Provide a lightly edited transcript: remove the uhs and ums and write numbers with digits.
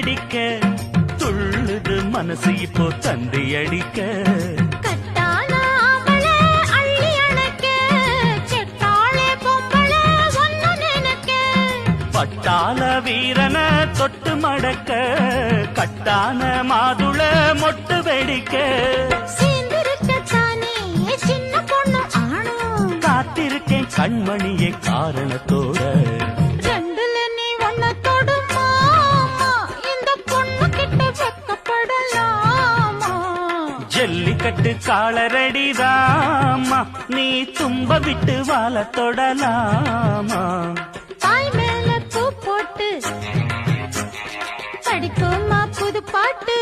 அடிக்க துள்ளுது மனசு இப்போ தந்தி அடிக்க கட்டான ஆம்பளை அள்ளி அணைக்க செட்டாளே பொம்பளை ஒன்னு நினைக்க பட்டாள வீரன தொட்டு மடக்க கட்டான மாதுள மொட்டு வெடிக்க சேர்ந்திருக்கத்தானே சின்ன பொண்ணு ஆணும் காத்திருக்கேன் கண்மணியே காரணத்தோட ரெண்டுல நீ ஒன்ன தொடுமாமா இந்த பொண்ணு கிட்ட வெக்கப்படலாமா ஜல்லிக்கட்டு காலரடிதாமா நீ தும்ப விட்டு வாழ தொடலாமா தாய் மேல பூ போட்டு படிக்குமா புது பாட்டு